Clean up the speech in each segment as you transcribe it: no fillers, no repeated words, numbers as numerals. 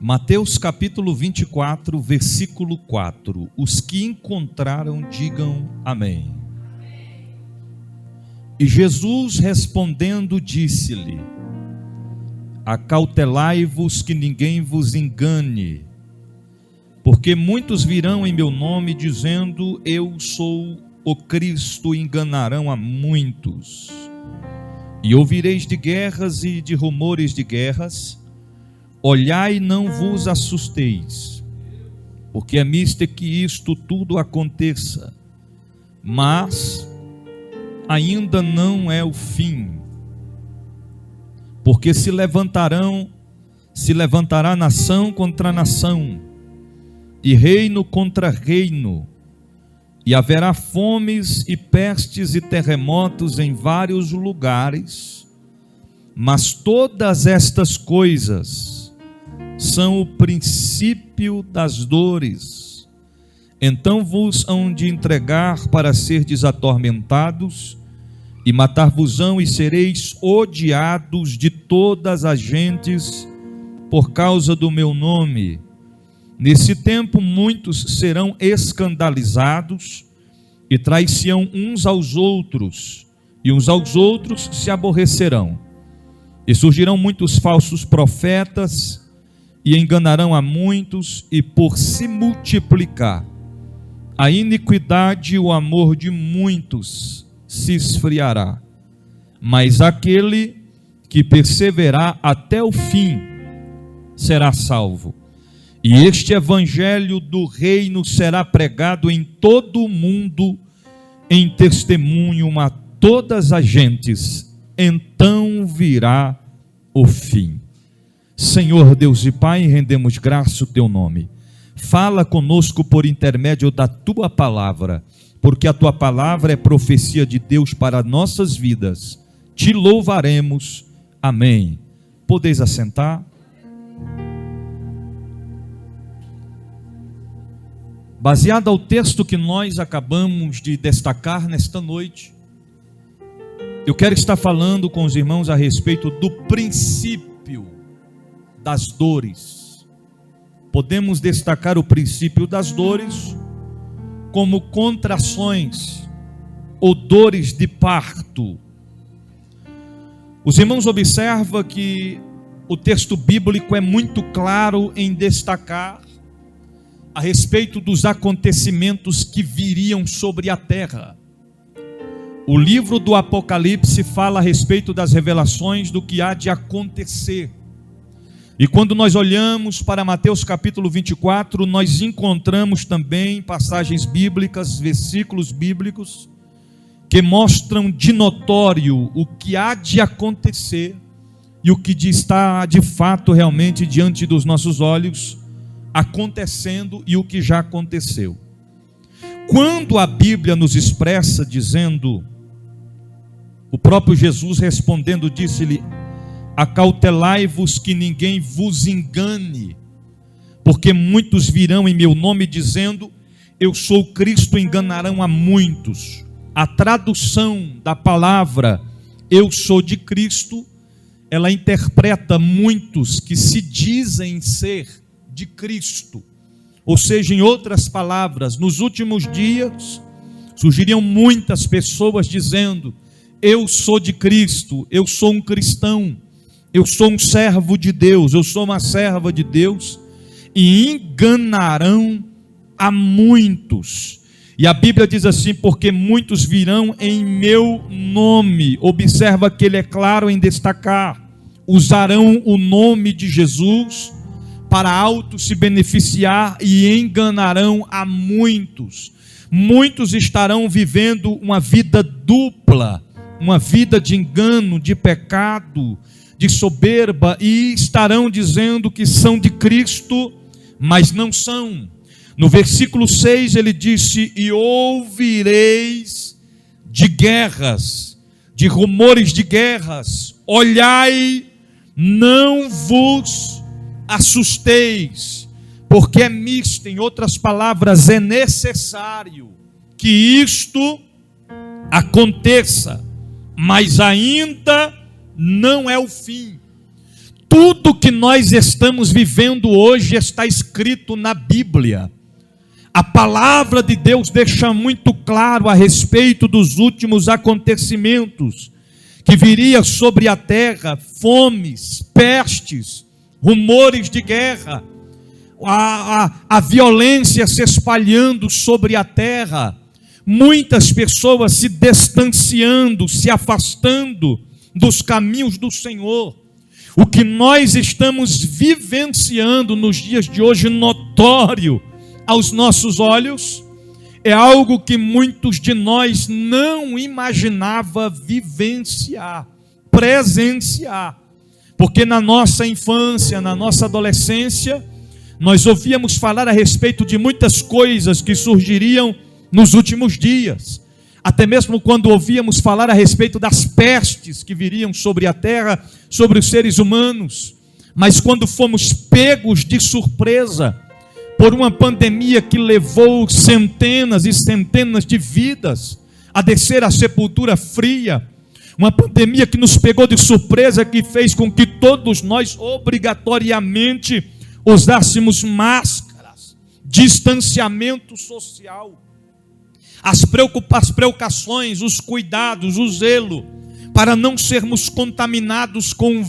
Mateus capítulo 24, versículo 4. Os que encontraram, digam amém. E Jesus respondendo disse-lhe: acautelai-vos que ninguém vos engane, porque muitos virão em meu nome dizendo: eu sou o Cristo, e enganarão a muitos. E ouvireis de guerras e de rumores de guerras. Olhai e não vos assusteis, porque é mister que isto tudo aconteça, mas ainda não é o fim. Porque se levantará nação contra nação, e reino contra reino, e haverá fomes e pestes e terremotos em vários lugares, mas todas estas coisas são o princípio das dores. Então vos hão de entregar para serdes atormentados, e matar-vos-ão, e sereis odiados de todas as gentes por causa do meu nome. Nesse tempo muitos serão escandalizados, e trair-se-ão uns aos outros, e uns aos outros se aborrecerão. E surgirão muitos falsos profetas, e enganarão a muitos, e por se multiplicar a iniquidade, o amor de muitos se esfriará. Mas aquele que perseverar até o fim será salvo. E este evangelho do reino será pregado em todo o mundo, em testemunho a todas as gentes, então virá o fim. Senhor Deus e Pai, rendemos graça ao teu nome. Fala conosco por intermédio da tua palavra, porque a tua palavra é profecia de Deus para nossas vidas. Te louvaremos. Amém. Podeis assentar. Baseado ao texto que nós acabamos de destacar nesta noite, eu quero estar falando com os irmãos a respeito do princípio das dores. Podemos destacar o princípio das dores como contrações ou dores de parto. Os irmãos observam que o texto bíblico é muito claro em destacar a respeito dos acontecimentos que viriam sobre a terra. O livro do Apocalipse fala a respeito das revelações do que há de acontecer. E quando nós olhamos para Mateus capítulo 24, nós encontramos também passagens bíblicas, versículos bíblicos, que mostram de notório o que há de acontecer e o que está de fato realmente diante dos nossos olhos acontecendo e o que já aconteceu. Quando a Bíblia nos expressa dizendo, o próprio Jesus respondendo disse-lhe: acautelai-vos que ninguém vos engane, porque muitos virão em meu nome dizendo: eu sou Cristo, enganarão a muitos. A tradução da palavra eu sou de Cristo, ela interpreta muitos que se dizem ser de Cristo. Ou seja, em outras palavras, nos últimos dias surgiriam muitas pessoas dizendo: eu sou de Cristo, eu sou um cristão, eu sou um servo de Deus, eu sou uma serva de Deus, e enganarão a muitos. E a Bíblia diz assim: porque muitos virão em meu nome. Observa que ele é claro em destacar: usarão o nome de Jesus para auto se beneficiar e enganarão a muitos. Muitos estarão vivendo uma vida dupla, uma vida de engano, de pecado, de soberba, e estarão dizendo que são de Cristo, mas não são. No versículo 6 ele disse: e ouvireis de guerras, de rumores de guerras, olhai, não vos assusteis, porque é misto, em outras palavras, é necessário que isto aconteça, mas ainda não é o fim. Tudo que nós estamos vivendo hoje está escrito na Bíblia. A palavra de Deus deixa muito claro a respeito dos últimos acontecimentos, que viria sobre a terra fomes, pestes, rumores de guerra, a violência se espalhando sobre a terra, muitas pessoas se distanciando, se afastando dos caminhos do Senhor. O que nós estamos vivenciando nos dias de hoje, notório aos nossos olhos, é algo que muitos de nós não imaginava vivenciar, presenciar. Porque na nossa infância, na nossa adolescência, nós ouvíamos falar a respeito de muitas coisas que surgiriam nos últimos dias. Até mesmo quando ouvíamos falar a respeito das pestes que viriam sobre a terra, sobre os seres humanos. Mas quando fomos pegos de surpresa por uma pandemia que levou centenas e centenas de vidas a descer à sepultura fria, uma pandemia que nos pegou de surpresa, que fez com que todos nós obrigatoriamente usássemos máscaras, distanciamento social, as preocupações, os cuidados, o zelo, para não sermos contaminados com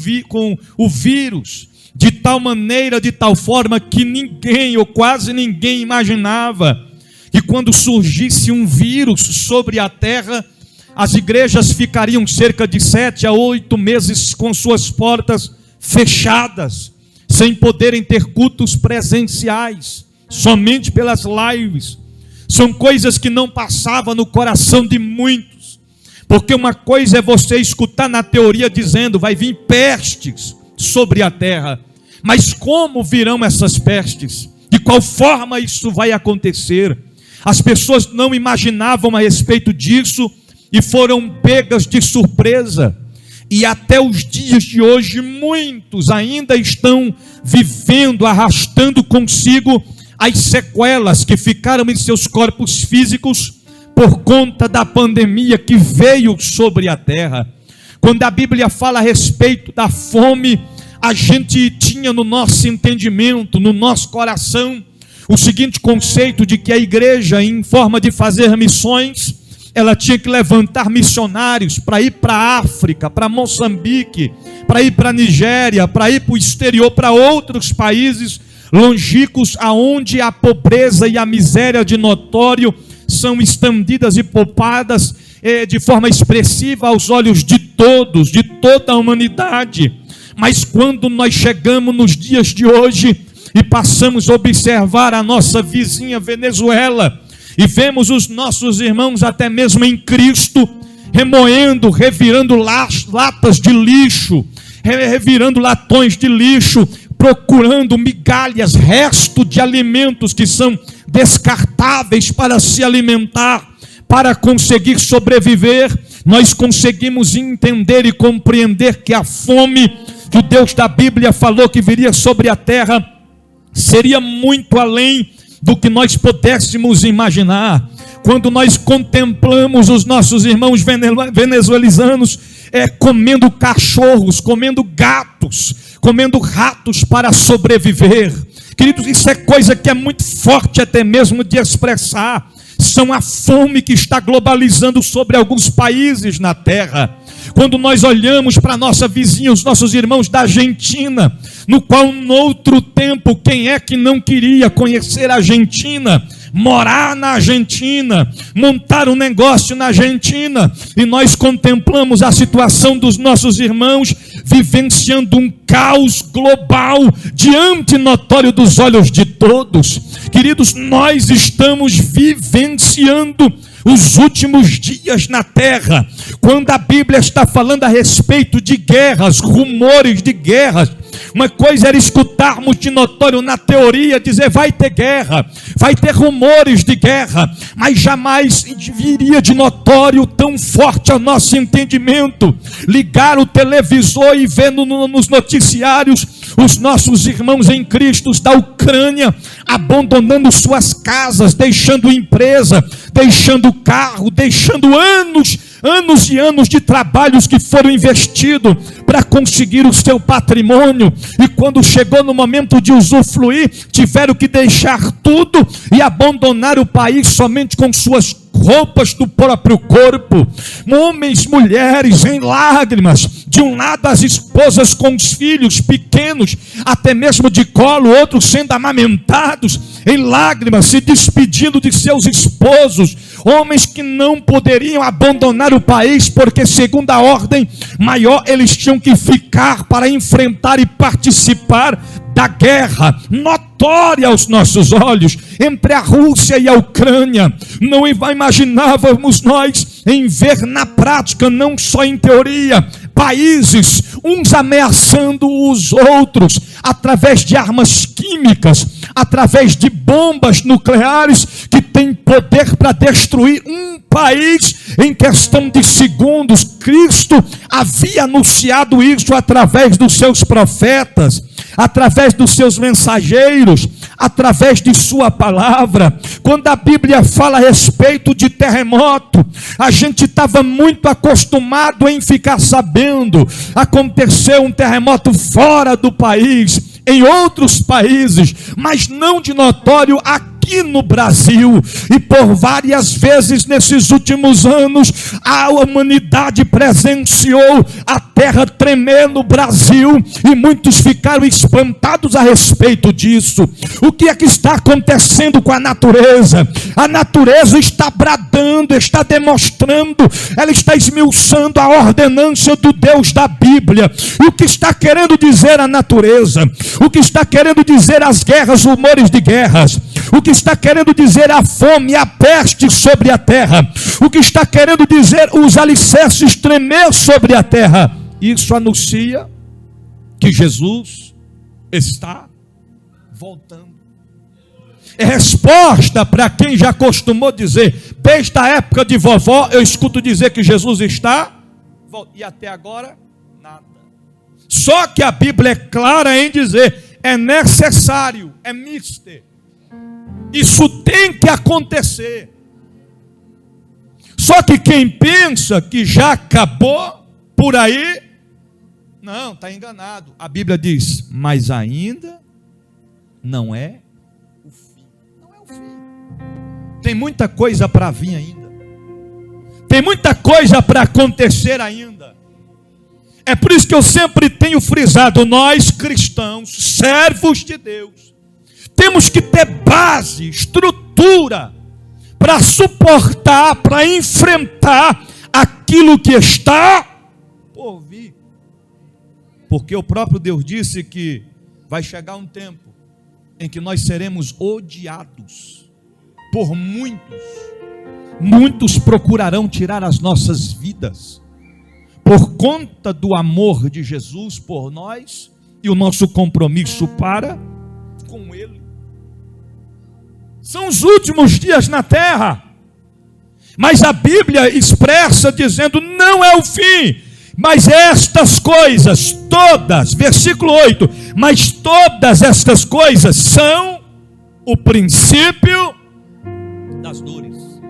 o vírus, de tal maneira, de tal forma que ninguém, ou quase ninguém, imaginava que quando surgisse um vírus sobre a terra, as igrejas ficariam cerca de 7 a 8 meses com suas portas fechadas, sem poderem ter cultos presenciais, somente pelas lives. São coisas que não passavam no coração de muitos, porque uma coisa é você escutar na teoria dizendo, vai vir pestes sobre a terra, mas como virão essas pestes? De qual forma isso vai acontecer? As pessoas não imaginavam a respeito disso e foram pegas de surpresa. E até os dias de hoje, muitos ainda estão vivendo, arrastando consigo as sequelas que ficaram em seus corpos físicos por conta da pandemia que veio sobre a terra. Quando a Bíblia fala a respeito da fome, a gente tinha no nosso entendimento, no nosso coração, o seguinte conceito de que a igreja, em forma de fazer missões, ela tinha que levantar missionários para ir para a África, para Moçambique, para ir para a Nigéria, para ir para o exterior, para outros países longínquos, aonde a pobreza e a miséria de notório são estendidas e poupadas de forma expressiva aos olhos de todos, de toda a humanidade. Mas quando nós chegamos nos dias de hoje e passamos a observar a nossa vizinha Venezuela, e vemos os nossos irmãos até mesmo em Cristo, remoendo, revirando latas de lixo, revirando latões de lixo, procurando migalhas, resto de alimentos que são descartáveis para se alimentar, para conseguir sobreviver, nós conseguimos entender e compreender que a fome que o Deus da Bíblia falou que viria sobre a terra seria muito além do que nós pudéssemos imaginar. Quando nós contemplamos os nossos irmãos venezuelanos comendo cachorros, comendo gatos, comendo ratos para sobreviver. Queridos, isso é coisa que é muito forte até mesmo de expressar. São a fome que está globalizando sobre alguns países na terra. Quando nós olhamos para a nossa vizinha, os nossos irmãos da Argentina, no qual, noutro tempo, quem é que não queria conhecer a Argentina, morar na Argentina, montar um negócio na Argentina, e nós contemplamos a situação dos nossos irmãos, vivenciando um caos global, diante notório dos olhos de todos. Queridos, nós estamos vivenciando os últimos dias na terra. Quando a Bíblia está falando a respeito de guerras, rumores de guerras, uma coisa era escutarmos de notório na teoria dizer vai ter guerra, vai ter rumores de guerra, mas jamais viria de notório tão forte ao nosso entendimento, ligar o televisor e ver nos noticiários os nossos irmãos em Cristo da Ucrânia abandonando suas casas, deixando empresa, deixando carro, deixando anos anos e anos de trabalhos que foram investidos para conseguir o seu patrimônio, e quando chegou no momento de usufruir, tiveram que deixar tudo e abandonar o país somente com suas roupas do próprio corpo. Homens, mulheres em lágrimas, de um lado as esposas com os filhos pequenos, até mesmo de colo, outros sendo amamentados, em lágrimas, se despedindo de seus esposos. Homens que não poderiam abandonar o país, porque segundo a ordem maior eles tinham que ficar para enfrentar e participar da guerra notória aos nossos olhos entre a Rússia e a Ucrânia. Não imaginávamos nós em ver na prática, não só em teoria, países uns ameaçando os outros através de armas químicas, através de bombas nucleares que têm poder para destruir um país em questão de segundos. Cristo havia anunciado isso através dos seus profetas, através dos seus mensageiros, através de sua palavra. Quando a Bíblia fala a respeito de terremoto, a gente estava muito acostumado em ficar sabendo, aconteceu um terremoto fora do país, em outros países, mas não de notório aqui no Brasil. E por várias vezes nesses últimos anos, a humanidade presenciou a terra tremer no Brasil, e muitos ficaram espantados a respeito disso. O que é que está acontecendo com a natureza? A natureza está bradando, está demonstrando, ela está esmiuçando a ordenância do Deus da Bíblia. E o que está querendo dizer a natureza? O que está querendo dizer as guerras, rumores de guerras? O que está querendo dizer a fome e a peste sobre a terra? O que está querendo dizer os alicerces tremer sobre a terra? Isso anuncia que Jesus está voltando. É resposta para quem já costumou dizer, desde a época de vovó, eu escuto dizer que Jesus está voltando, e até agora nada. Só que a Bíblia é clara em dizer, é necessário, é mister. Isso tem que acontecer. Só que quem pensa que já acabou por aí, não, está enganado. A Bíblia diz, mas ainda não é o fim. Não é o fim. Tem muita coisa para vir ainda. Tem muita coisa para acontecer ainda. É por isso que eu sempre tenho frisado, nós cristãos, servos de Deus, temos que ter base, estrutura, para suportar, para enfrentar aquilo que está por vir. Porque o próprio Deus disse que vai chegar um tempo em que nós seremos odiados por muitos. Muitos procurarão tirar as nossas vidas por conta do amor de Jesus por nós e o nosso compromisso para com Ele. São os últimos dias na terra, mas a Bíblia expressa dizendo, não é o fim, mas estas coisas todas, versículo 8, mas todas estas coisas são o princípio das dores.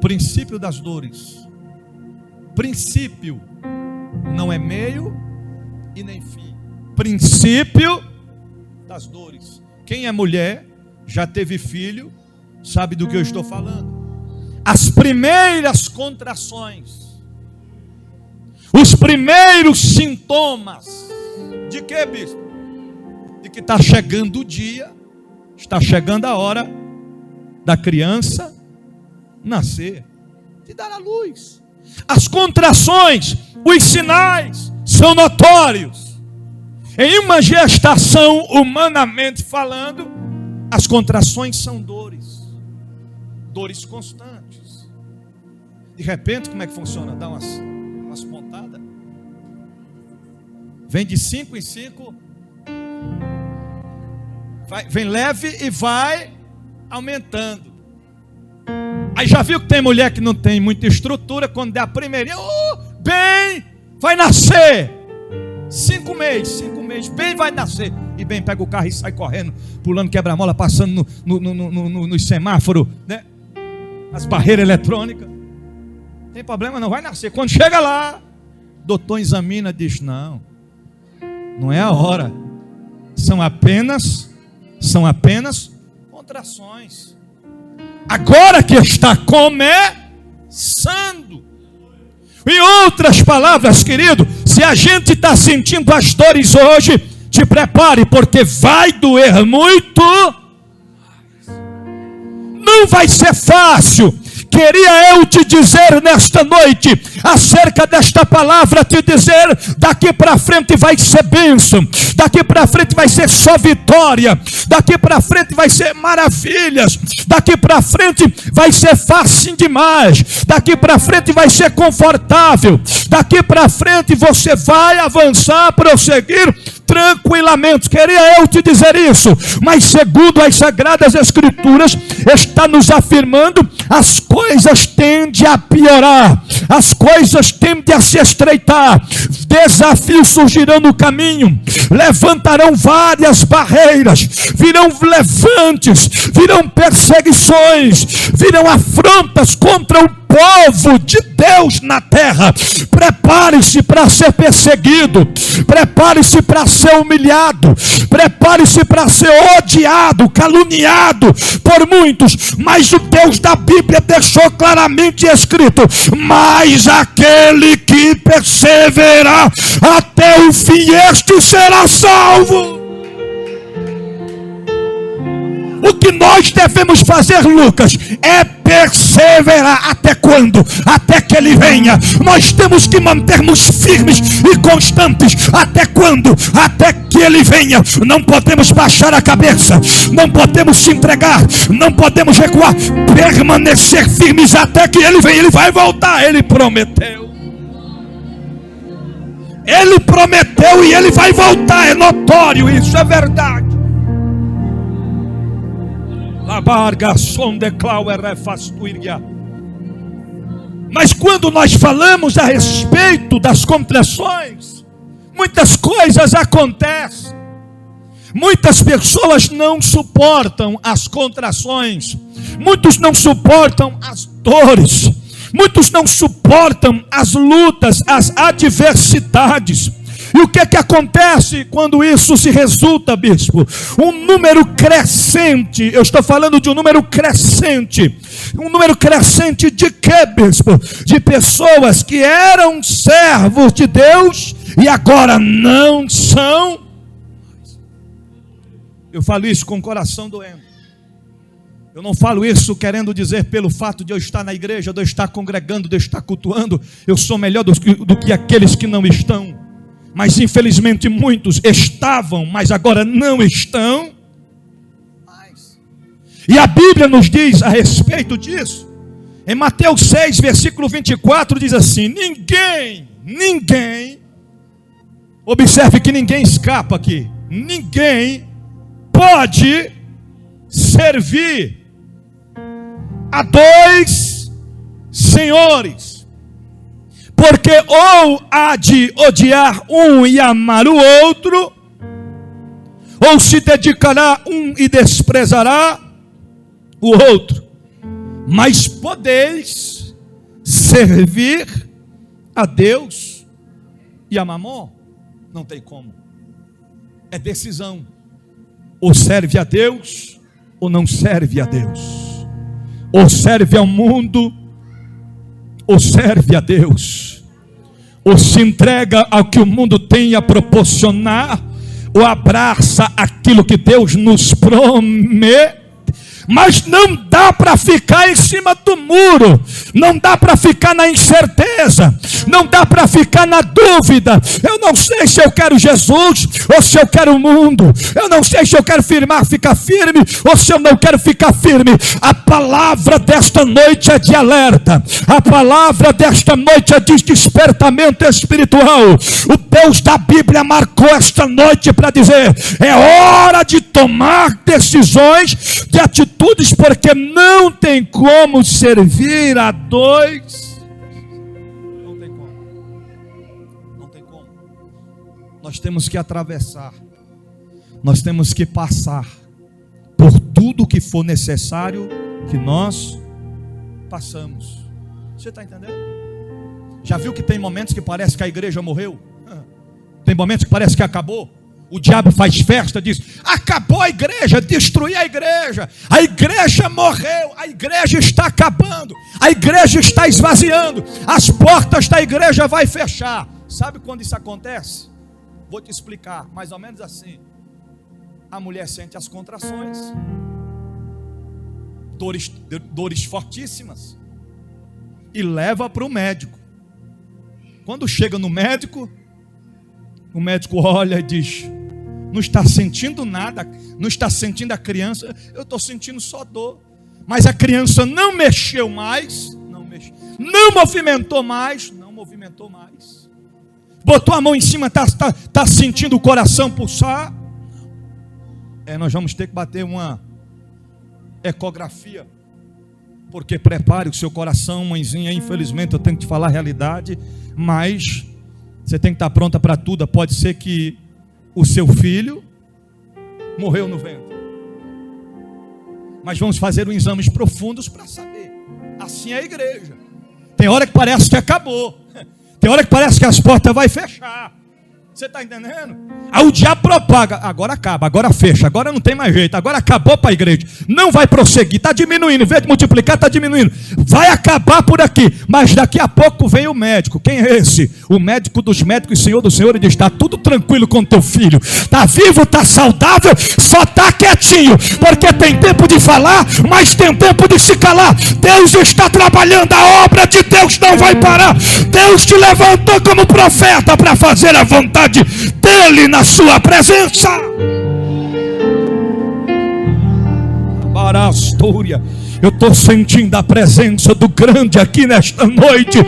Princípio das dores. Princípio não é meio e nem fim. Princípio das dores. Quem é mulher, já teve filho, sabe do que eu estou falando. As primeiras contrações, os primeiros sintomas de que, bispo? De que está chegando o dia, está chegando a hora da criança nascer, de dar à luz. As contrações, os sinais são notórios. Em uma gestação, humanamente falando, as contrações são dores, dores constantes. De repente, como é que funciona? Dá umas pontadas, vem de 5 em 5, vem leve e vai aumentando. Aí já viu que tem mulher que não tem muita estrutura, quando der a primeirinha, bem, vai nascer. 5 meses, bem vai nascer. E bem pega o carro e sai correndo, pulando quebra-mola, passando no semáforo, né? As barreiras eletrônicas. Tem problema não, vai nascer. Quando chega lá, o doutor examina e diz: não é a hora. São apenas contrações. Agora que está começando. Em outras palavras, querido, se a gente está sentindo as dores hoje, te prepare, porque vai doer muito. Não vai ser fácil. Queria eu te dizer nesta noite, acerca desta palavra, te dizer, daqui para frente vai ser bênção, daqui para frente vai ser só vitória, daqui para frente vai ser maravilhas, daqui para frente vai ser fácil demais, daqui para frente vai ser confortável, daqui para frente você vai avançar, prosseguir tranquilamente. Queria eu te dizer isso, mas segundo as Sagradas Escrituras, está nos afirmando, as coisas tendem a piorar, as coisas tendem a se estreitar, desafios surgirão no caminho, levantarão várias barreiras, virão levantes, virão perseguições, virão afrontas contra o povo de Deus na terra. Prepare-se para ser perseguido, prepare-se para ser humilhado, prepare-se para ser odiado, caluniado por muitos, mas o Deus da Bíblia deixou claramente escrito: mas aquele que perseverar até o fim, este será salvo. O que nós devemos fazer, Lucas, é perseverar. Até quando? Até que Ele venha. Nós temos que mantermos firmes e constantes. Até quando? Até que Ele venha. Não podemos baixar a cabeça, não podemos se entregar, não podemos recuar. Permanecer firmes até que Ele venha. Ele vai voltar. Ele prometeu. Ele prometeu e Ele vai voltar. É notório, isso é verdade. Mas quando nós falamos a respeito das contrações, muitas coisas acontecem. Muitas pessoas não suportam as contrações, muitos não suportam as dores, muitos não suportam as lutas, as adversidades. E o que é que acontece quando isso se resulta, bispo? Um número crescente, eu estou falando de um número crescente. Um número crescente de quê, bispo? De pessoas que eram servos de Deus e agora não são. Eu falo isso com o coração doendo. Eu não falo isso querendo dizer pelo fato de eu estar na igreja, de eu estar congregando, de eu estar cultuando, eu sou melhor do que aqueles que não estão. Mas infelizmente muitos estavam, mas agora não estão mais. E a Bíblia nos diz a respeito disso. Em Mateus 6, versículo 24, diz assim: ninguém, observe que ninguém escapa aqui, ninguém pode servir a dois senhores. Porque ou há de odiar um e amar o outro, ou se dedicará um e desprezará o outro. Mas podeis servir a Deus e a Mamon? Não tem como. É decisão. Ou serve a Deus, ou não serve a Deus. Ou serve ao mundo, ou serve a Deus. Ou se entrega ao que o mundo tem a proporcionar, ou abraça aquilo que Deus nos promete. Mas não dá para ficar em cima do muro, não dá para ficar na incerteza, não dá para ficar na dúvida. Eu não sei se eu quero Jesus ou se eu quero o mundo. Eu não sei se eu quero ficar firme ou se eu não quero ficar firme. A palavra desta noite é de alerta, a palavra desta noite é de despertamento espiritual. O Deus da Bíblia marcou esta noite para dizer: é hora de tomar decisões, de atitudes, porque não tem como servir a dois. Não tem como. Não tem como. Nós temos que atravessar. Nós temos que passar por tudo que for necessário que nós passamos. Você está entendendo? Já viu que tem momentos que parece que a igreja morreu? Tem momentos que parece que acabou. O diabo faz festa, diz: acabou a igreja, destruiu a igreja morreu, a igreja está acabando, a igreja está esvaziando, as portas da igreja vai fechar. Sabe quando isso acontece? Vou te explicar, mais ou menos assim. A mulher sente as contrações, dores fortíssimas, e leva para o médico. Quando chega no médico, o médico olha e diz: não está sentindo nada, não está sentindo a criança, eu estou sentindo só dor. Mas a criança não mexeu mais, não movimentou mais, botou a mão em cima, está sentindo o coração pulsar. Nós vamos ter que bater uma ecografia, porque prepare o seu coração, mãezinha. Infelizmente eu tenho que te falar a realidade, mas você tem que estar pronta para tudo. Pode ser que o seu filho morreu no ventre, mas vamos fazer exames profundos para saber. Assim é a igreja. Tem hora que parece que acabou, tem hora que parece que as portas vão fechar. Você está entendendo? Aí o diabo propaga: agora acaba, agora fecha, agora não tem mais jeito, agora acabou para a igreja, não vai prosseguir, está diminuindo, em vez de multiplicar, está diminuindo, vai acabar por aqui. Mas daqui a pouco vem o médico. Quem é esse? O médico dos médicos, Senhor do Senhor, e diz: está tudo tranquilo com teu filho, está vivo, está saudável, só está quietinho, porque tem tempo de falar, mas tem tempo de se calar. Deus está trabalhando, a obra de Deus não vai parar. Deus te levantou como profeta para fazer a vontade dele na sua presença. Barastúria. Eu estou sentindo a presença do grande aqui nesta noite.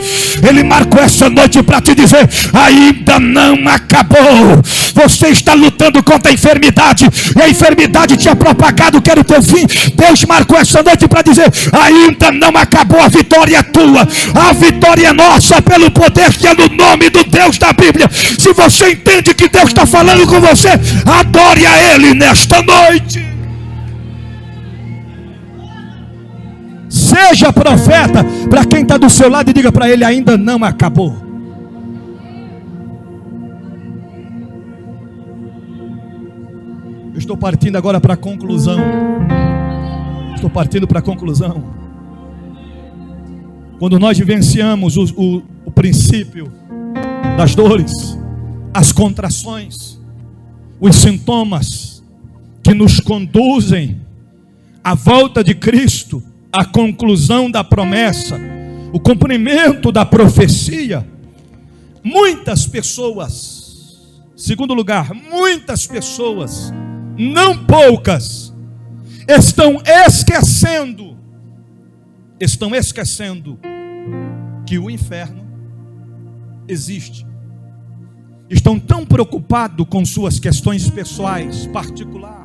Ele marcou essa noite para te dizer: ainda não acabou. Você está lutando contra a enfermidade, e a enfermidade tinha propagado que era o teu fim. Deus marcou essa noite para dizer: ainda não acabou. A vitória é tua, a vitória é nossa, pelo poder que é no nome do Deus da Bíblia. Se você entende que Deus está falando com você, adore a Ele nesta noite. Seja profeta para quem está do seu lado e diga para ele: ainda não acabou. Eu estou partindo agora para a conclusão. Quando nós vivenciamos o princípio das dores, as contrações, os sintomas que nos conduzem à volta de Cristo, a conclusão da promessa, o cumprimento da profecia, muitas pessoas, segundo lugar, muitas pessoas, não poucas, estão esquecendo que o inferno existe. Estão tão preocupados com suas questões pessoais, particulares,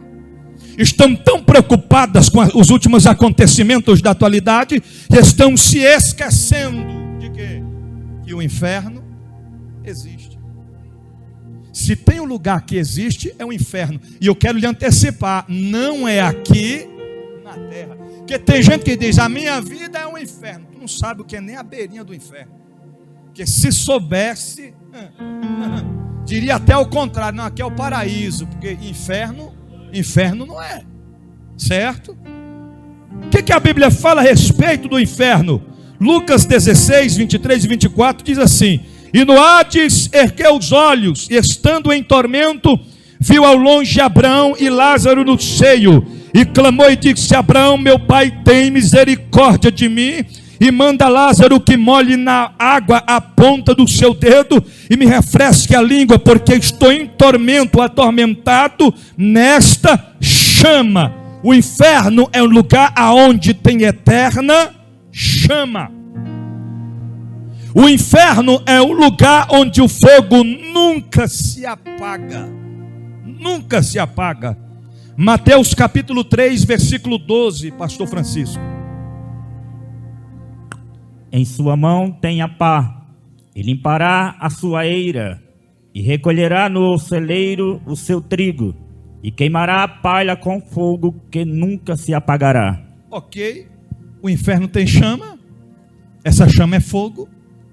estão tão preocupadas com os últimos acontecimentos da atualidade, que estão se esquecendo de quê? Que o inferno existe. Se tem um lugar que existe, é o inferno. E eu quero lhe antecipar: não é aqui na terra. Porque tem gente que diz: a minha vida é um inferno. Tu não sabe o que é nem a beirinha do inferno. Porque se soubesse, diria até o contrário: não, aqui é o paraíso. Porque inferno não é, certo? O que a Bíblia fala a respeito do inferno? Lucas 16, 23 e 24 diz assim: e no Hades ergueu os olhos, e estando em tormento, viu ao longe Abraão e Lázaro no seio, e clamou e disse: Abraão, meu pai, tem misericórdia de mim, e manda Lázaro que molhe na água a ponta do seu dedo e me refresque a língua, porque estou em tormento, atormentado nesta chama. O inferno é um lugar aonde tem eterna chama. O inferno é um lugar onde o fogo nunca se apaga. Nunca se apaga. Mateus capítulo 3, versículo 12, pastor Francisco. Em sua mão tem a pá, e limpará a sua eira, e recolherá no celeiro o seu trigo, e queimará a palha com fogo que nunca se apagará. Ok, o inferno tem chama, essa chama é fogo,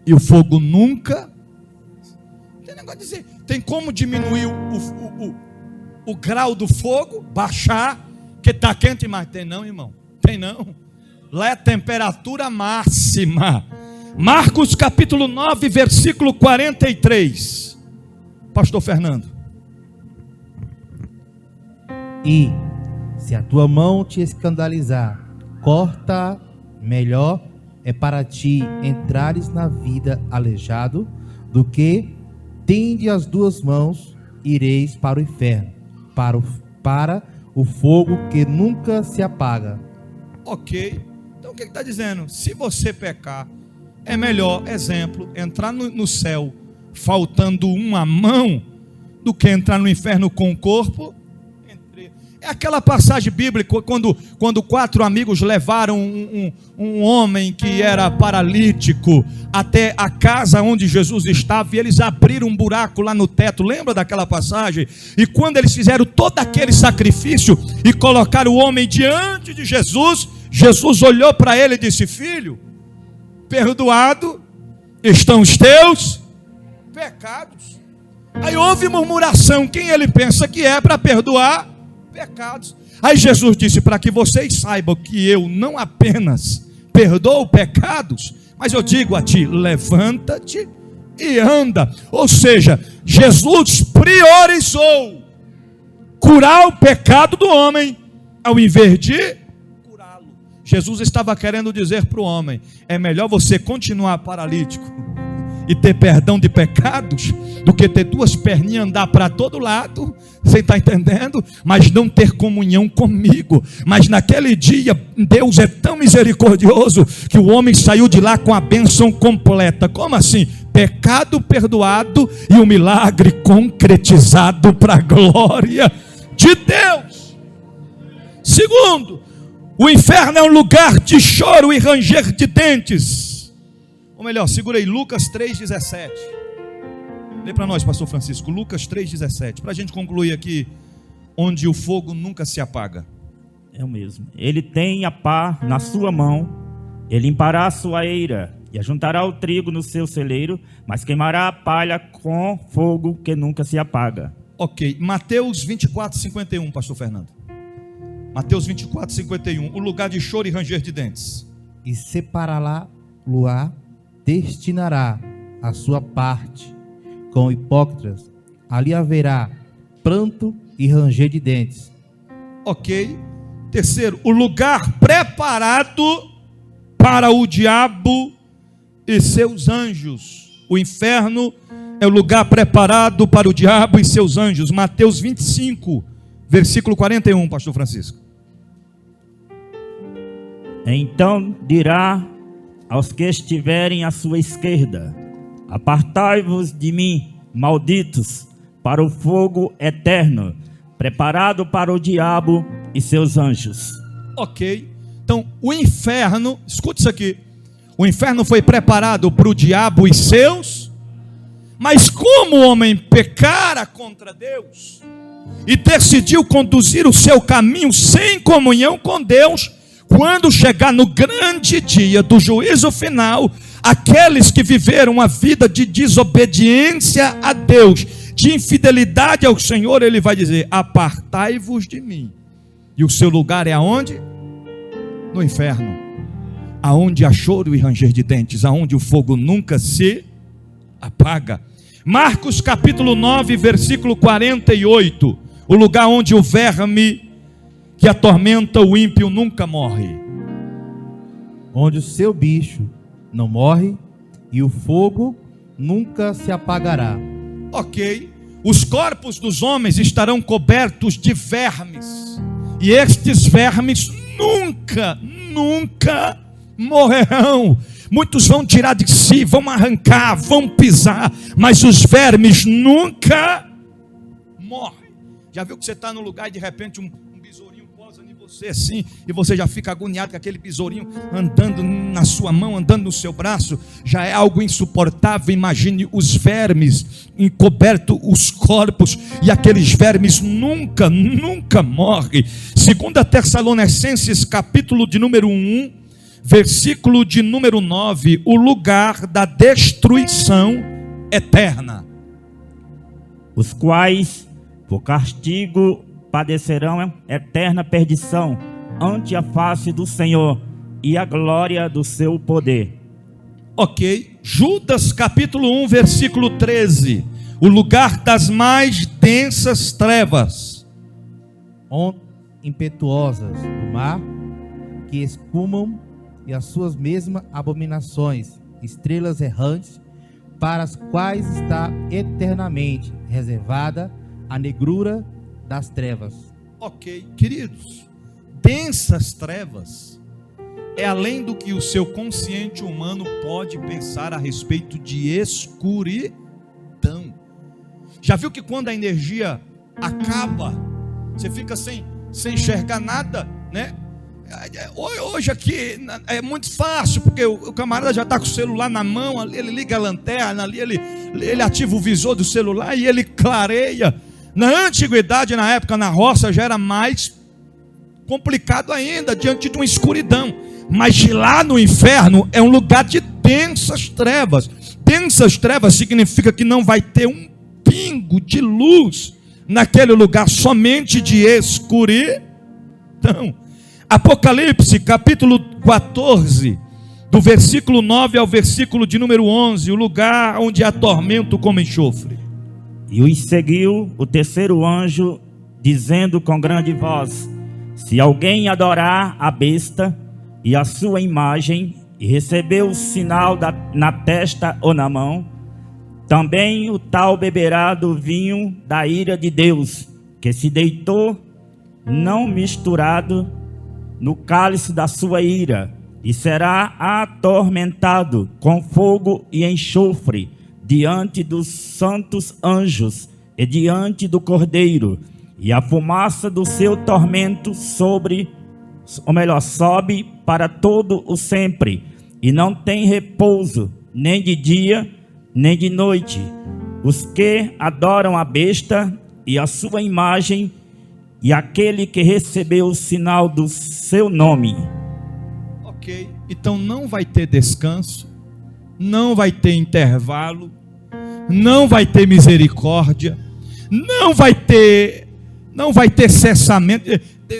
e o fogo nunca. Tem negócio de dizer, tem como diminuir o grau do fogo, baixar, que está quente, mas tem não, irmão, tem não. Lá é temperatura máxima. Marcos capítulo 9, versículo 43. Pastor Fernando. E se a tua mão te escandalizar, corta, melhor é para ti entrares na vida aleijado, do que tende as duas mãos, ireis para o inferno, para o fogo que nunca se apaga. Ok, então o que está dizendo? Se você pecar, é melhor, exemplo, entrar no céu faltando uma mão, do que entrar no inferno com o corpo. É aquela passagem bíblica, quando 4 amigos levaram um homem que era paralítico até a casa onde Jesus estava, e eles abriram um buraco lá no teto. Lembra daquela passagem? E quando eles fizeram todo aquele sacrifício e colocaram o homem diante de Jesus, Jesus olhou para ele e disse: filho, perdoado estão os teus pecados. Aí houve murmuração, quem ele pensa que é para perdoar pecados? Aí Jesus disse: para que vocês saibam que eu não apenas perdoo pecados, mas eu digo a ti, levanta-te e anda. Ou seja, Jesus priorizou curar o pecado do homem, ao invés de curá-lo. Jesus estava querendo dizer para o homem: é melhor você continuar paralítico e ter perdão de pecados, do que ter 2 perninhas, andar para todo lado, você está entendendo? Mas não ter comunhão comigo. Mas naquele dia, Deus é tão misericordioso, que o homem saiu de lá com a bênção completa. Como assim? Pecado perdoado e o milagre concretizado para a glória de Deus. Segundo, o inferno é um lugar de choro e ranger de dentes. Ou melhor, segura aí, Lucas 3,17. Lê para nós, pastor Francisco, Lucas 3,17, para a gente concluir aqui, onde o fogo nunca se apaga. É o mesmo. Ele tem a pá na sua mão, ele limpará a sua eira, e ajuntará o trigo no seu celeiro, mas queimará a palha com fogo que nunca se apaga. Ok, Mateus 24:51, pastor Fernando. Mateus 24:51, o lugar de choro e ranger de dentes. E separá-la-lo-á, destinará a sua parte com hipócritas, ali haverá pranto e ranger de dentes. Ok. Terceiro, o lugar preparado para o diabo e seus anjos. O inferno é o lugar preparado para o diabo e seus anjos. Mateus 25, versículo 41, pastor Francisco. Então dirá aos que estiverem à sua esquerda: apartai-vos de mim, malditos, para o fogo eterno, preparado para o diabo e seus anjos. Ok, então o inferno, escute isso aqui, o inferno foi preparado para o diabo e seus, mas como o homem pecara contra Deus e decidiu conduzir o seu caminho sem comunhão com Deus, quando chegar no grande dia do juízo final, aqueles que viveram uma vida de desobediência a Deus, de infidelidade ao Senhor, ele vai dizer: apartai-vos de mim. E o seu lugar é aonde? No inferno, aonde há choro e ranger de dentes, aonde o fogo nunca se apaga. Marcos capítulo 9, versículo 48, o lugar onde o verme que atormenta o ímpio nunca morre, onde o seu bicho não morre e o fogo nunca se apagará. Ok, os corpos dos homens estarão cobertos de vermes, e estes vermes nunca morrerão. Muitos vão tirar de si, vão arrancar, vão pisar, mas os vermes nunca morrem. Já viu que você está num lugar e de repente um besourinho posa em você assim, e você já fica agoniado com aquele besourinho andando na sua mão, andando no seu braço? Já é algo insuportável. Imagine os vermes encoberto os corpos, e aqueles vermes nunca morrem. 2 Tessalonicenses capítulo de número 1, versículo de número 9, o lugar da destruição eterna. Os quais, por castigo, padecerão eterna perdição ante a face do Senhor e a glória do seu poder. Ok, Judas capítulo 1, versículo 13, o lugar das mais densas trevas. Ondas impetuosas do mar, que espumam, e as suas mesmas abominações, estrelas errantes, para as quais está eternamente reservada a negrura das trevas. Ok, queridos, densas trevas é além do que o seu consciente humano pode pensar a respeito de escuridão. Já viu que quando a energia acaba, você fica sem enxergar nada, né? Hoje aqui é muito fácil, porque o camarada já está com o celular na mão, ali ele liga a lanterna, ali ele ativa o visor do celular e ele clareia. Na antiguidade, na época, na roça, já era mais complicado ainda, diante de uma escuridão. Mas lá no inferno é um lugar de densas trevas. Densas trevas significa que não vai ter um pingo de luz naquele lugar, somente de escuridão. Apocalipse capítulo 14, do versículo 9 ao versículo de número 11, o lugar onde há tormento como enxofre. E os seguiu o terceiro anjo, dizendo com grande voz: se alguém adorar a besta e a sua imagem, e receber o sinal na testa ou na mão, também o tal beberá do vinho da ira de Deus, que se deitou, não misturado, no cálice da sua ira, e será atormentado com fogo e enxofre diante dos santos anjos e diante do Cordeiro, e a fumaça do seu tormento sobe para todo o sempre, e não tem repouso, nem de dia, nem de noite. Os que adoram a besta e a sua imagem, e aquele que recebeu o sinal do seu nome. Ok, então não vai ter descanso, não vai ter intervalo, não vai ter misericórdia, não vai ter cessamento.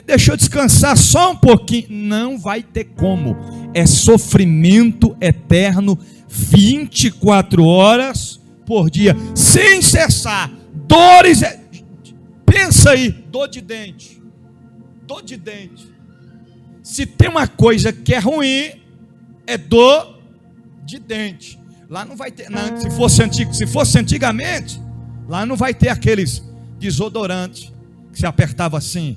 Deixa eu descansar só um pouquinho. Não vai ter como. É sofrimento eterno, 24 horas por dia, sem cessar. Dores. Pensa aí, dor de dente. Dor de dente. Se tem uma coisa que é ruim, é dor de dente. Lá não vai ter, se fosse antigamente, lá não vai ter aqueles desodorantes que se apertava assim,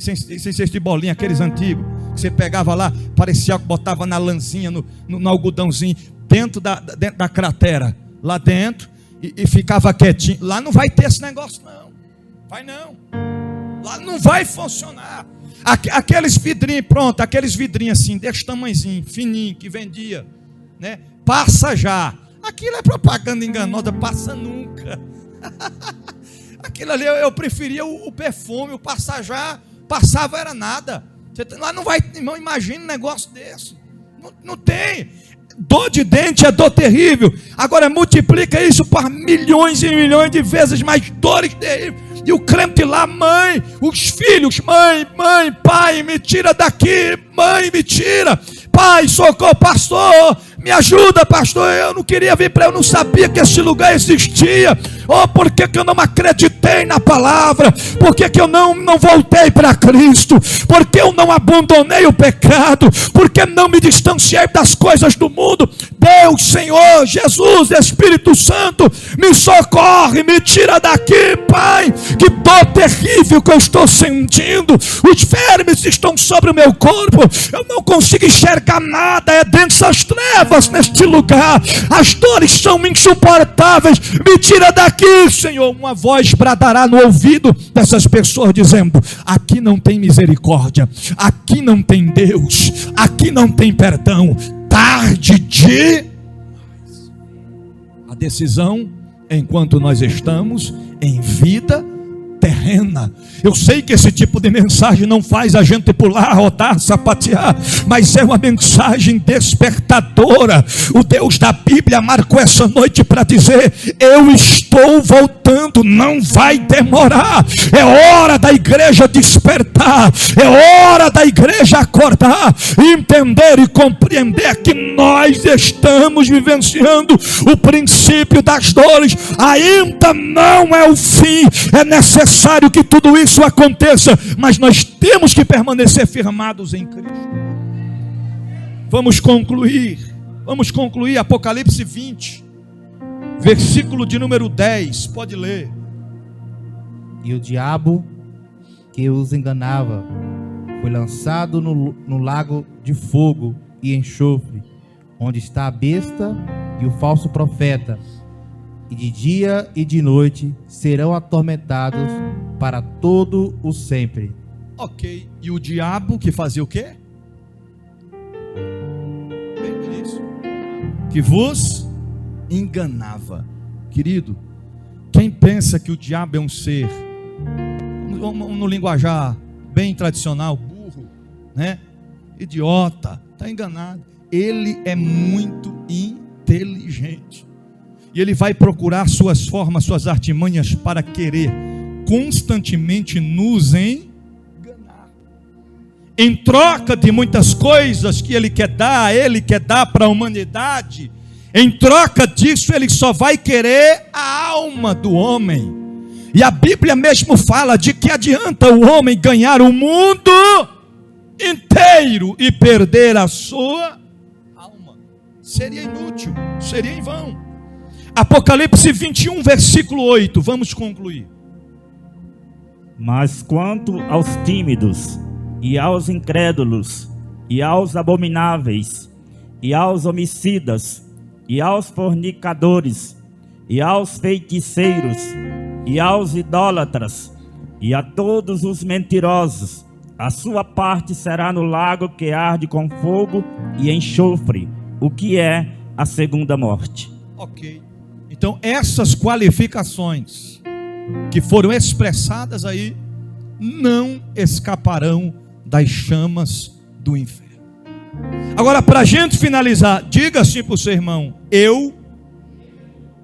sem ser de bolinha, aqueles antigos, que você pegava lá, parecia que botava na lãzinha, no algodãozinho, dentro da cratera, lá dentro, e ficava quietinho. Lá não vai ter esse negócio não, vai não, lá não vai funcionar. Aqueles vidrinhos, pronto, aqueles vidrinhos assim, desse tamanhozinho, fininho, que vendia, né? Passa já. Aquilo é propaganda enganosa, passa nunca. Aquilo ali eu preferia o perfume, o passa já, passava era nada. Lá não vai, irmão, imagina um negócio desse. Não tem. Dor de dente é dor terrível. Agora multiplica isso por milhões e milhões de vezes mais dores terríveis. E o crente lá, mãe, os filhos, mãe, pai, me tira daqui, mãe, me tira. Pai, socorro, pastor, me ajuda, pastor. Eu não queria vir para, eu não sabia que esse lugar existia. Oh, por que eu não acreditei na palavra? Por que eu não voltei para Cristo? Por que eu não abandonei o pecado? Por que não me distanciei das coisas do mundo? Deus, Senhor, Jesus, Espírito Santo, me socorre, me tira daqui, Pai. Que dor terrível que eu estou sentindo. Os vermes estão sobre o meu corpo. Eu não consigo enxergar nada. É densas trevas neste lugar. As dores são insuportáveis. Me tira daqui, Senhor. Uma voz bradará no ouvido dessas pessoas dizendo: aqui não tem misericórdia, aqui não tem Deus, aqui não tem perdão. Tarde de a decisão, enquanto nós estamos em vida terrena. terrena. Eu sei que esse tipo de mensagem não faz a gente pular, rodar, sapatear, mas é uma mensagem despertadora. O Deus da Bíblia marcou essa noite para dizer: eu estou voltando, não vai demorar. É hora da igreja despertar, é hora da igreja acordar, entender e compreender que nós estamos vivenciando o princípio das dores. Ainda não é o fim, é necessário que tudo isso aconteça, mas nós temos que permanecer firmados em Cristo. Vamos concluir Apocalipse 20, versículo de número 10, pode ler. E o diabo que os enganava foi lançado no lago de fogo e enxofre, onde está a besta e o falso profeta, e de dia e de noite serão atormentados para todo o sempre. Ok, e o diabo que fazia o quê? Bem isso. Que vos enganava. Querido, quem pensa que o diabo é um ser, no linguajar bem tradicional, burro, né? Idiota, está enganado. Ele é muito inteligente. E ele vai procurar suas formas, suas artimanhas para querer constantemente nos enganar. Em troca de muitas coisas que ele quer dar para a humanidade, em troca disso ele só vai querer a alma do homem. E a Bíblia mesmo fala de que adianta o homem ganhar o mundo inteiro e perder a sua alma. Seria inútil, seria em vão. Apocalipse 21, versículo 8, vamos concluir. Mas quanto aos tímidos, e aos incrédulos, e aos abomináveis, e aos homicidas, e aos fornicadores, e aos feiticeiros, e aos idólatras, e a todos os mentirosos, a sua parte será no lago que arde com fogo e enxofre, o que é a segunda morte. Ok. Então essas qualificações que foram expressadas aí não escaparão das chamas do inferno. Agora, para a gente finalizar, diga assim para o seu irmão: eu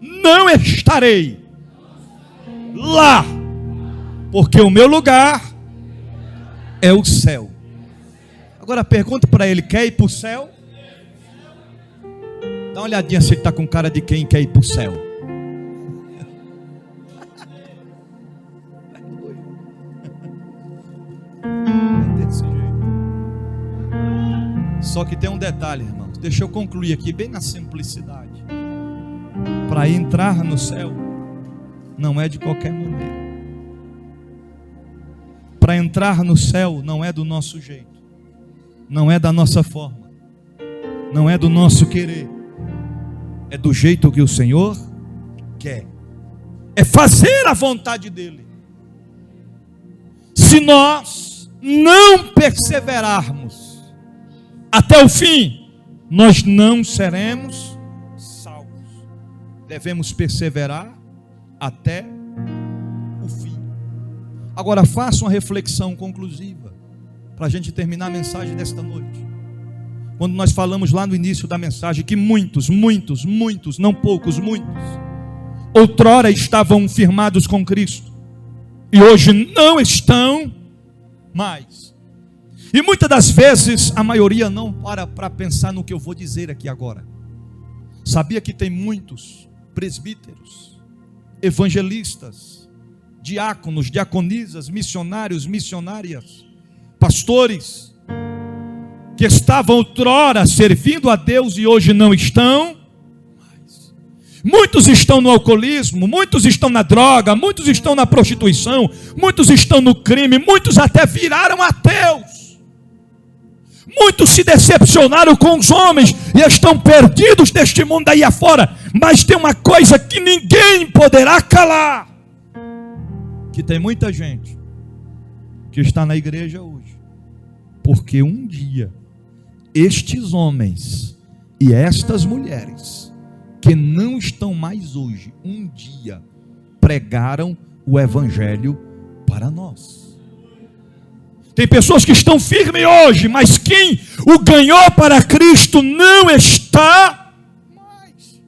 não estarei lá, porque o meu lugar é o céu. Agora pergunta para ele: quer ir para o céu? Dá uma olhadinha se ele está com cara de quem quer ir para o céu. Desse jeito. Só que tem um detalhe, irmãos. Deixa eu concluir aqui bem na simplicidade. Para entrar no céu não é de qualquer maneira. Para entrar no céu não é do nosso jeito, não é da nossa forma, não é do nosso querer. É do jeito que o Senhor quer. É fazer a vontade dEle. Se nós não perseverarmos até o fim, nós não seremos salvos. Devemos perseverar até o fim. Agora faça uma reflexão conclusiva para a gente terminar a mensagem desta noite. Quando nós falamos lá no início da mensagem que muitos, não poucos, muitos, outrora estavam firmados com Cristo e hoje não estão mais. E muitas das vezes a maioria não para pensar no que eu vou dizer aqui agora. Sabia que tem muitos presbíteros, evangelistas, diáconos, diaconisas, missionários, missionárias, pastores, que estavam outrora servindo a Deus e hoje não estão mais. Muitos estão no alcoolismo, muitos estão na droga, muitos estão na prostituição, muitos estão no crime, muitos até viraram ateus. Muitos se decepcionaram com os homens e estão perdidos deste mundo aí afora. Mas tem uma coisa que ninguém poderá calar: que tem muita gente que está na igreja hoje, porque um dia estes homens e estas mulheres que não estão mais hoje, um dia pregaram o evangelho para para nós. Tem pessoas que estão firmes hoje, mas quem o ganhou para Cristo não está mais.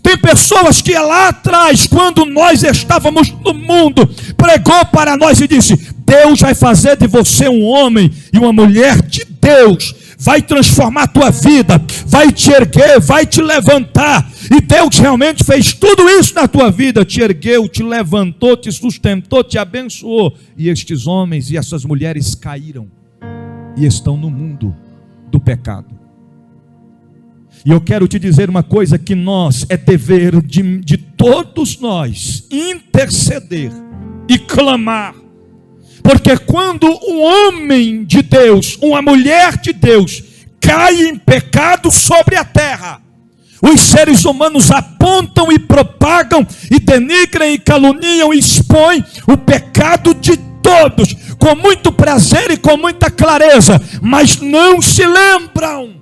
Tem pessoas que lá atrás, quando nós estávamos no mundo, pregou para nós e disse: Deus vai fazer de você um homem e uma mulher de Deus, vai transformar a tua vida, vai te erguer, vai te levantar. E Deus realmente fez tudo isso na tua vida, te ergueu, te levantou, te sustentou, te abençoou. E estes homens e essas mulheres caíram e estão no mundo do pecado. E eu quero te dizer uma coisa, que é dever de todos nós interceder e clamar. Porque quando um homem de Deus, uma mulher de Deus, cai em pecado sobre a terra, os seres humanos apontam e propagam e denigram e caluniam e expõem o pecado de todos, com muito prazer e com muita clareza, mas não se lembram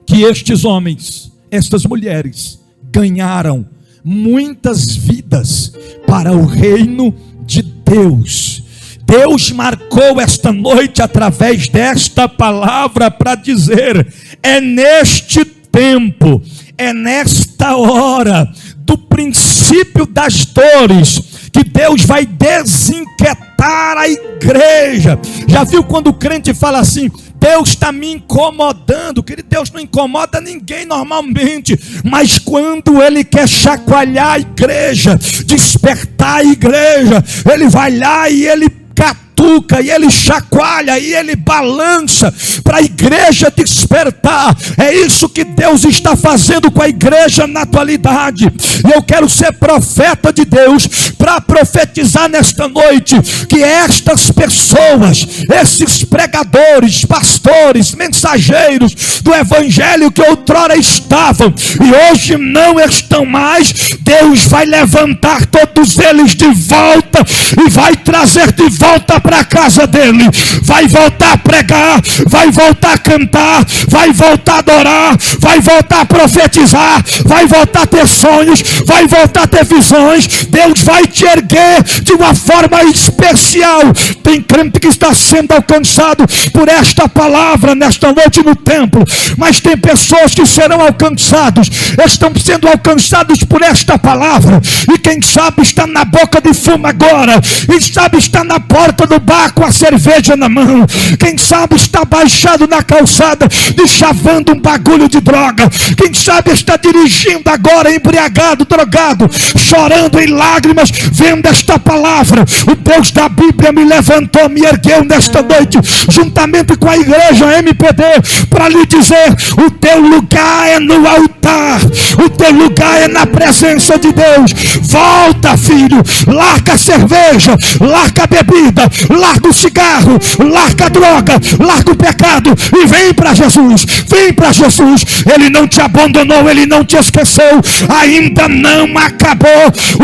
que estes homens, estas mulheres, ganharam muitas vidas para o reino de Deus. Deus marcou esta noite através desta palavra para dizer: é neste tempo, é nesta hora do princípio das dores que Deus vai desinquietar a igreja. Já viu quando o crente fala assim: Deus está me incomodando? Querido, Deus não incomoda ninguém normalmente, mas quando Ele quer chacoalhar a igreja, despertar a igreja, Ele vai lá e Ele catuca, e Ele chacoalha, e Ele balança para a igreja despertar. É isso que Deus está fazendo com a igreja na atualidade. E eu quero ser profeta de Deus para profetizar nesta noite que estas pessoas, esses pregadores, pastores, mensageiros do evangelho que outrora estavam e hoje não estão mais, Deus vai levantar todos eles de volta e vai trazer de volta para a casa dele. Vai voltar a pregar, vai voltar a cantar, vai voltar a adorar, vai voltar a profetizar, vai voltar a ter sonhos, vai voltar a ter visões. Deus vai te erguer de uma forma especial. Tem crente que está sendo alcançado por esta palavra nesta noite no templo, mas tem pessoas que serão alcançados, estão sendo alcançados por esta palavra, e quem sabe está na boca de fumo agora, quem sabe está na porta do bar com a cerveja na mão, quem sabe está baixado na calçada, deschavando um bagulho de droga, quem sabe está dirigindo agora embriagado, drogado, chorando em lágrimas, vendo esta palavra. O Deus da Bíblia me levantou, me ergueu nesta noite, juntamente com a igreja MPD, para lhe dizer: o teu lugar é no altar, o teu lugar é na presença de Deus. Volta, filho, larga a cerveja, larga a bebida, larga o cigarro, larga a droga, larga o pecado e vem para Jesus. Vem para Jesus. Ele não te abandonou, Ele não te esqueceu, ainda não acabou.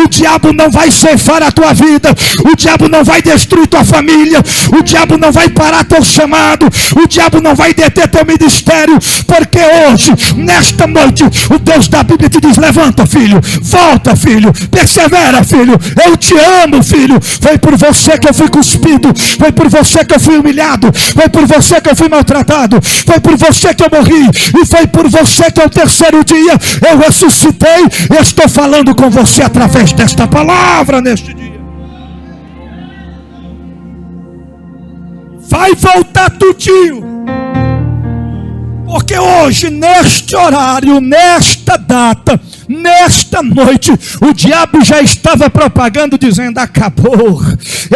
O diabo não vai ceifar a tua vida, o diabo não vai destruir tua família, o diabo não vai parar teu chamado, o diabo não vai deter teu ministério, porque hoje, nesta noite, o Deus da Bíblia te diz: levanta, filho, volta, filho, persevera, filho, eu te amo, filho. Foi por você que eu fui cuspido, foi por você que eu fui humilhado, foi por você que eu fui maltratado, foi por você que eu morri, e foi por você que ao terceiro dia eu ressuscitei. Eu estou falando com você através desta palavra neste dia. Vai voltar tudinho, porque hoje, neste horário, nesta data, nesta noite, o diabo já estava propagando, dizendo: acabou,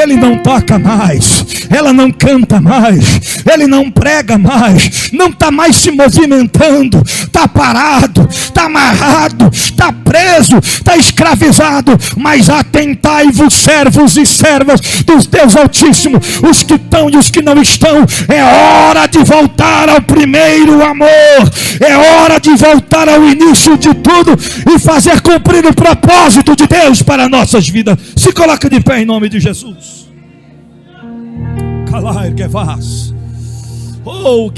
ele não toca mais, ela não canta mais, ele não prega mais, não está mais se movimentando, está parado, está amarrado, está preso, está escravizado. Mas atentai-vos, servos e servas dos Deus Altíssimo, os que estão e os que não estão. É hora de voltar ao primeiro amor, é hora de voltar ao início de tudo e fazer cumprir o propósito de Deus para nossas vidas. Se coloca de pé em nome de Jesus. Oh,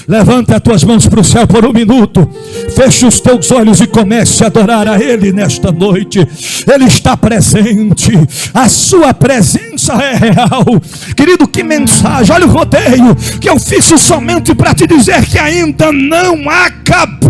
levanta as tuas mãos para o céu por um minuto. Feche os teus olhos e comece a adorar a Ele nesta noite. Ele está presente. A sua presença é real. Querido, que mensagem. Olha o rodeio que eu fiz somente para te dizer que ainda não acabou.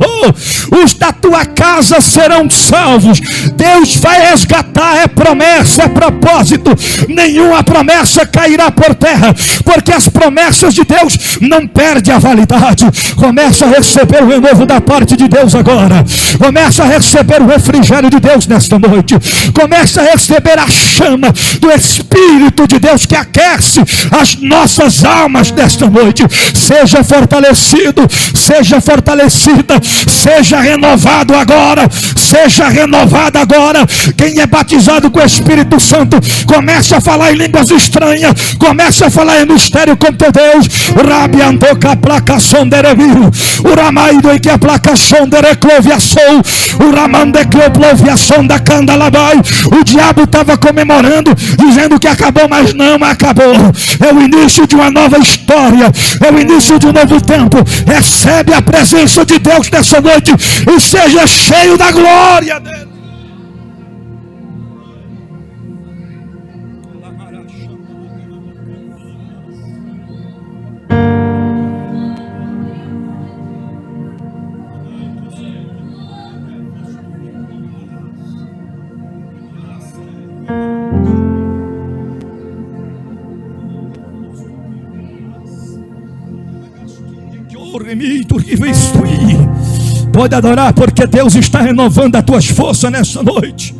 Os da tua casa serão salvos. Deus vai resgatar. É promessa, é propósito. Nenhuma promessa cairá por terra, porque as promessas de Deus não perdem a validade. Começa a receber o renovo da parte de Deus agora. Começa a receber o refrigério de Deus nesta noite. Começa a receber a chama do Espírito de Deus que aquece as nossas almas nesta noite. Seja fortalecido, seja fortalecida, seja renovado agora, seja renovado agora. Quem é batizado com o Espírito Santo, começa a falar em línguas estranhas, começa a falar em mistério com teu Deus. Rabiando que a placa sondereviu, o ramaido em que a placa sonderecloviaçou, o ramande cloploviação da candalabai. O diabo estava comemorando, dizendo que acabou, mas não acabou. É o início de uma nova história, é o início de um novo tempo. Recebe a presença de Deus nessa noite e seja cheio da glória dele. Pode adorar, porque Deus está renovando as tuas forças nessa noite.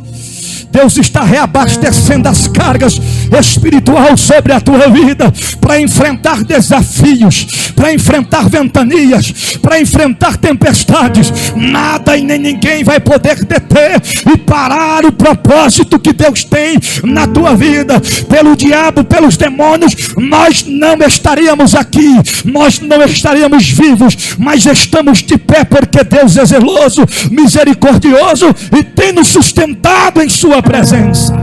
Deus está reabastecendo as cargas espirituais sobre a tua vida, para enfrentar desafios, para enfrentar ventanias, para enfrentar tempestades. Nada e nem ninguém vai poder deter e parar o propósito que Deus tem na tua vida. Pelo diabo, pelos demônios, nós não estaríamos aqui, nós não estaríamos vivos, mas estamos de pé porque Deus é zeloso, misericordioso e tem nos sustentado em sua presença.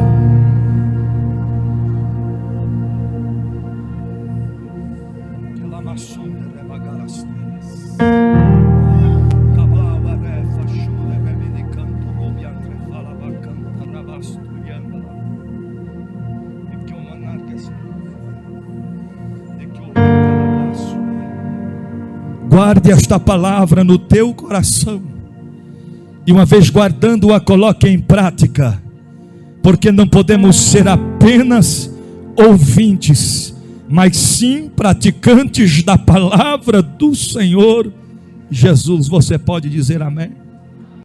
Guarde esta palavra no teu coração e, uma vez guardando-a, coloque em prática, porque não podemos ser apenas ouvintes, mas sim praticantes da palavra do Senhor Jesus. Você pode dizer amém?